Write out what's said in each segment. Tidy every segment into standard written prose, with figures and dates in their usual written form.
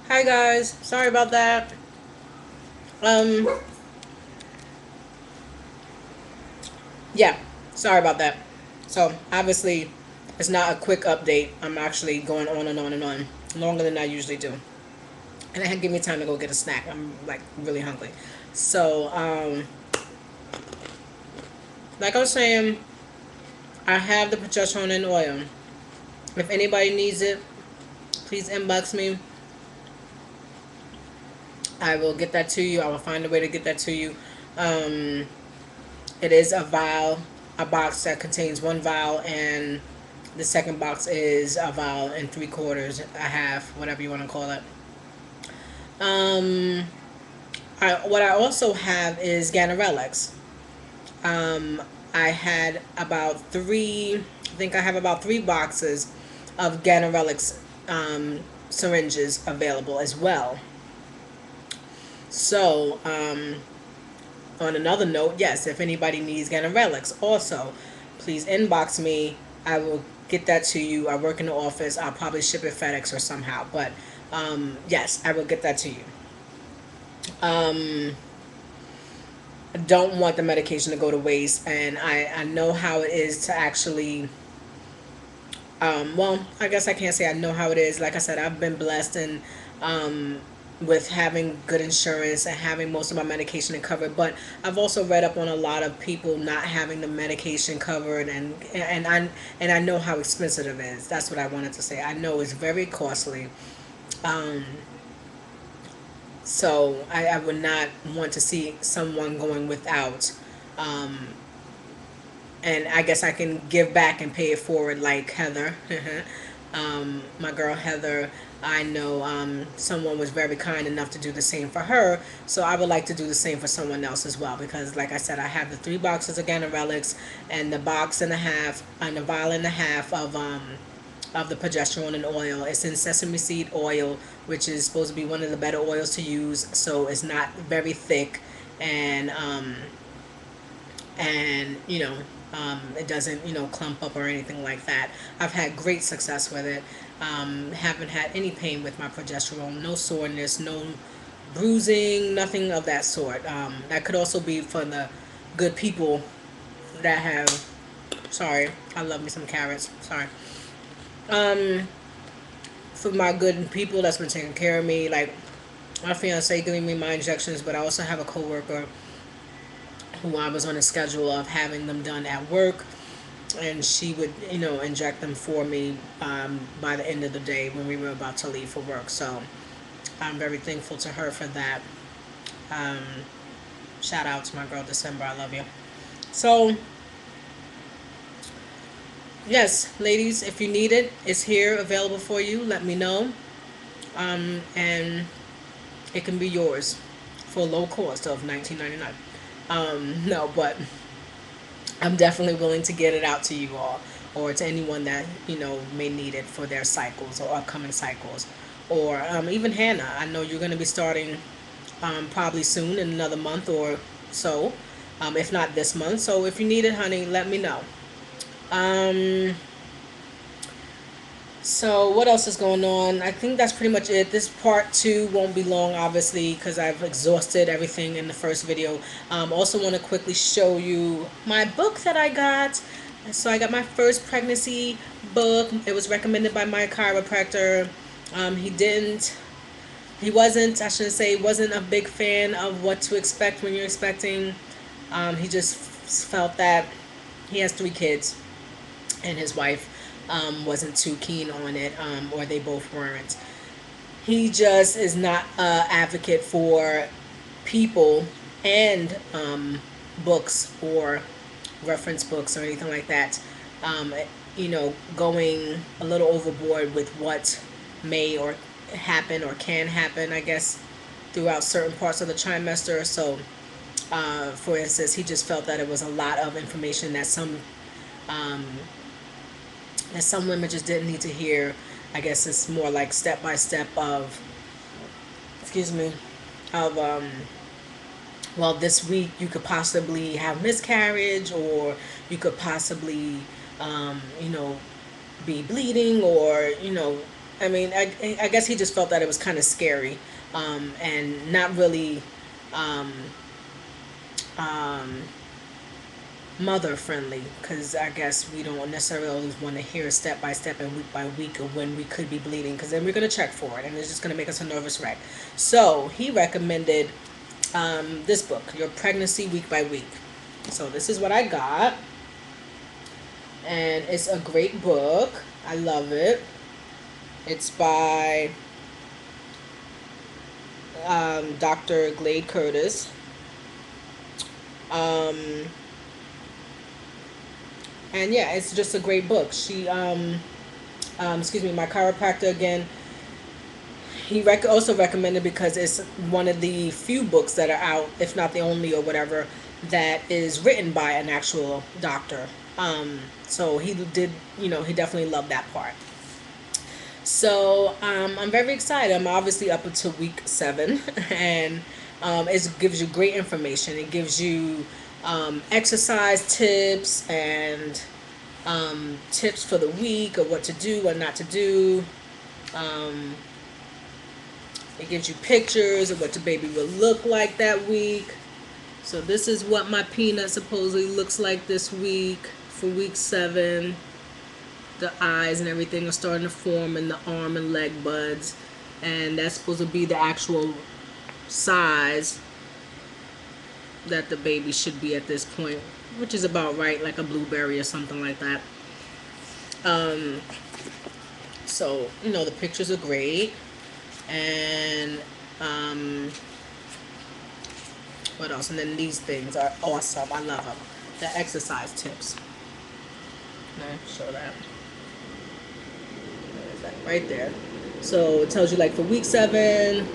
Hi guys, sorry about that. Um, yeah, sorry about that. So obviously, it's not a quick update. I'm actually going on and on and on, longer than I usually do, and it had give me time to go get a snack. I'm like really hungry. So like I was saying, I have the progesterone and oil. If anybody needs it, please inbox me. I will get that to you. I will find a way to get that to you. Um, it is a vial, a box that contains one vial, and the second box is a vial and 3/4, a half, whatever you want to call it. Um, what I also have is Ganirelix. Um, I had about three. I think I have about 3 boxes of Ganirelix syringes available as well. So, on another note, yes, if anybody needs Ganirelix, also, please inbox me. I will get that to you. I work in the office. I'll probably ship it FedEx or somehow. But yes, I will get that to you. Um, I don't want the medication to go to waste, and I know how it is to actually. Well, I guess I can't say I know how it is. Like I said, I've been blessed and with having good insurance and having most of my medication covered. But I've also read up on a lot of people not having the medication covered, and I know how expensive it is. That's what I wanted to say. I know it's very costly. Um, so I would not want to see someone going without. Um, and I guess I can give back and pay it forward like Heather. My girl Heather, I know someone was very kind enough to do the same for her, so I would like to do the same for someone else as well, because like I said, I have the 3 boxes of Ganirelix and the box and a half and a vial and a half of the progesterone and oil. It's in sesame seed oil, which is supposed to be one of the better oils to use, so it's not very thick, and it doesn't clump up or anything like that. I've had great success with it. Haven't had any pain with my progesterone, no soreness, no bruising, nothing of that sort. That could also be for the good people that have. Sorry, I love me some carrots. Sorry. Um, for my good people that's been taking care of me, like my fiance giving me my injections, but I also have a coworker who I was on a schedule of having them done at work, and she would, inject them for me by the end of the day when we were about to leave for work. So I'm very thankful to her for that. Um, Shout out to my girl December. I love you. So yes, ladies, if you need it, it's here available for you. Let me know, and it can be yours for a low cost of $19.99. No, but I'm definitely willing to get it out to you all, or to anyone that may need it for their cycles or upcoming cycles, or even Hannah. I know you're going to be starting probably soon in another month or so, if not this month. So if you need it, honey, let me know. Um, So what else is going on? I think that's pretty much it. This part 2 won't be long, obviously, because I've exhausted everything in the first video. Also want to quickly show you my book that I got. So I got my first pregnancy book. It was recommended by my chiropractor. He didn't, he wasn't, I shouldn't say, wasn't a big fan of what to expect when you're expecting. He just felt that he has 3 kids, and his wife wasn't too keen on it, or they both weren't. He just is not an advocate for people and books or reference books or anything like that. Um, Going a little overboard with what may or happen or can happen, I guess, throughout certain parts of the trimester. So, for instance, he just felt that it was a lot of information um, that some women just didn't need to hear. I guess it's more like step by step of, excuse me, of well, this week you could possibly have miscarriage, or you could possibly, um, you know, be bleeding, or I mean, I guess he just felt that it was kind of scary, and not really um, um, mother friendly, because I guess we don't necessarily always want to hear step by step and week by week of when we could be bleeding, because then we're going to check for it and it's just going to make us a nervous wreck. So he recommended this book, Your Pregnancy Week by Week. So this is what I got, and it's a great book. I love it. It's by Dr. Glade Curtis. Um, and yeah, it's just a great book. Excuse me, my chiropractor again, he also recommended, because it's one of the few books that are out, if not the only or whatever, that is written by an actual doctor. So he did, he definitely loved that part. So I'm very excited. I'm obviously up until week 7, and it gives you great information. It gives you exercise tips and tips for the week of what to do, what not to do. Um, it gives you pictures of what the baby will look like that week. So this is what my peanut supposedly looks like this week for week 7. The eyes and everything are starting to form in the arm and leg buds, and that's supposed to be the actual size that the baby should be at this point, which is about right, like a blueberry or something like that. So the pictures are great, and what else? And then these things are awesome. I love them. The exercise tips. Let me show that. Right there. So it tells you, like, for week 7,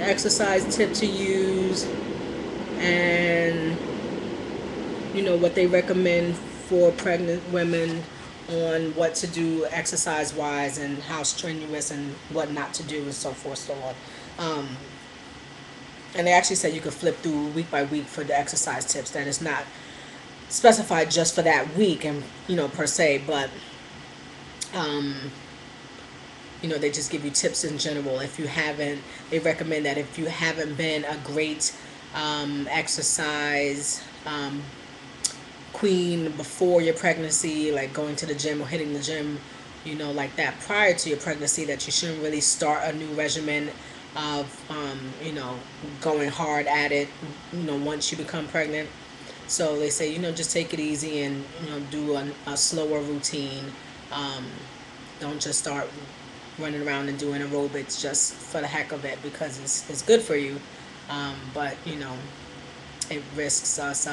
exercise tip to use, and what they recommend for pregnant women on what to do exercise wise, and how strenuous and what not to do, and so forth, so on. And they actually said you could flip through week by week for the exercise tips. That is not specified just for that week, and per se, but they just give you tips in general. If you haven't, they recommend that if you haven't been a great exercise queen before your pregnancy, like going to the gym or hitting the gym, like that prior to your pregnancy, that you shouldn't really start a new regimen of, going hard at it, once you become pregnant. So they say, just take it easy and, do a slower routine. Don't just start running around and doing aerobics just for the heck of it, because it's good for you, but it risks us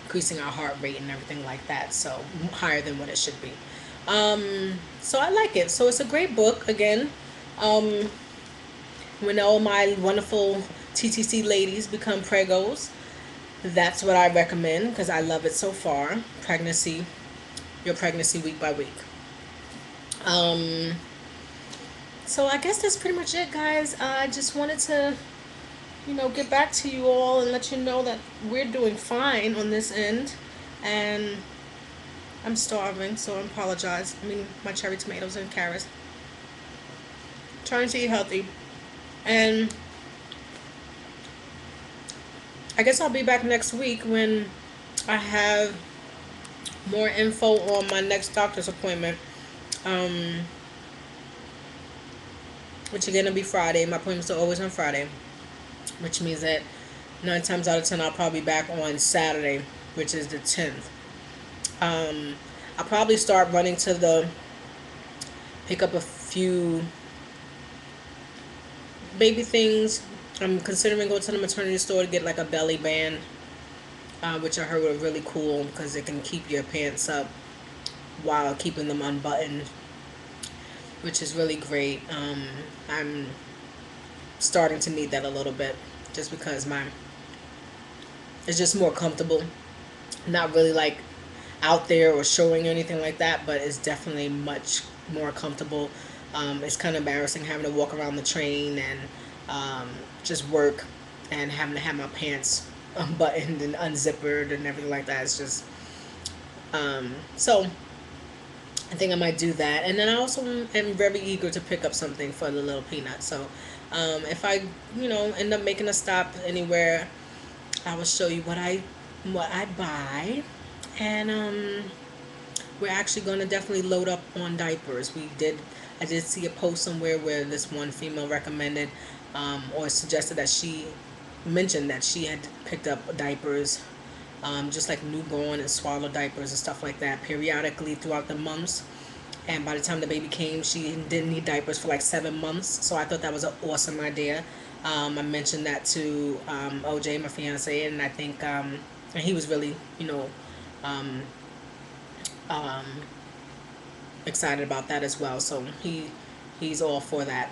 increasing our heart rate and everything like that, so higher than what it should be. So I like it. So it's a great book. Again, when all my wonderful TTC ladies become preggos, that's what I recommend, because I love it so far. Your pregnancy week by week. So I guess that's pretty much it, guys. I just wanted to, get back to you all and let you know that we're doing fine on this end. And I'm starving, so I apologize. I mean, my cherry tomatoes and carrots. Trying to eat healthy. And I guess I'll be back next week when I have more info on my next doctor's appointment. Which again will be Friday. My appointments are always on Friday, which means that 9 times out of 10 I'll probably be back on Saturday, which is the 10th. I'll probably start running to pick up a few baby things. I'm considering going to the maternity store to get like a belly band, which I heard were really cool because it can keep your pants up while keeping them unbuttoned, which is really great. I'm starting to need that a little bit, just because it's just more comfortable. Not really like out there or showing or anything like that, but it's definitely much more comfortable. It's kind of embarrassing having to walk around the train and just work and having to have my pants unbuttoned and unzippered and everything like that. It's just so I think I might do that. And then I also am very eager to pick up something for the little peanut. So if I, end up making a stop anywhere, I will show you what I buy. And we're actually going to definitely load up on diapers. I did see a post somewhere where this one female recommended or suggested that she mentioned that she had picked up diapers, just like newborn and swallow diapers and stuff like that, periodically throughout the months. And by the time the baby came, she didn't need diapers for like 7 months. So I thought that was an awesome idea. I mentioned that to OJ, my fiance, and I think and he was really, um, um, excited about that as well. So he's all for that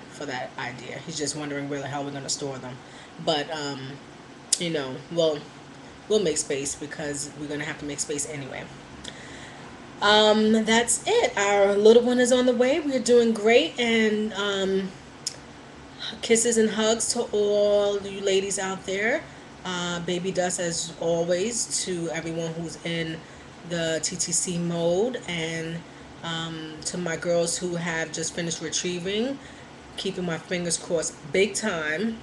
idea. He's just wondering where the hell we're gonna store them. But you know, well, we'll make space because we're gonna have to make space anyway. That's it. Our little one is on the way. We're doing great, and kisses and hugs to all you ladies out there. Baby dust as always to everyone who's in the TTC mode, and to my girls who have just finished retrieving. Keeping my fingers crossed, big time,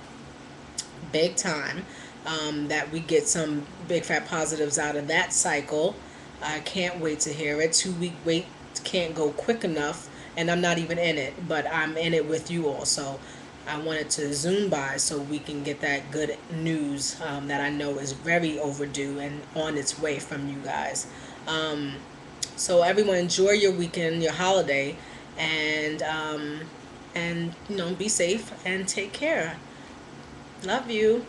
that we get some big fat positives out of that cycle. I can't wait to hear it. 2 week wait can't go quick enough, and I'm not even in it, but I'm in it with you all. So I wanted to zoom by so we can get that good news that I know is very overdue and on its way from you guys. So everyone, enjoy your weekend, your holiday, and be safe and take care. Love you.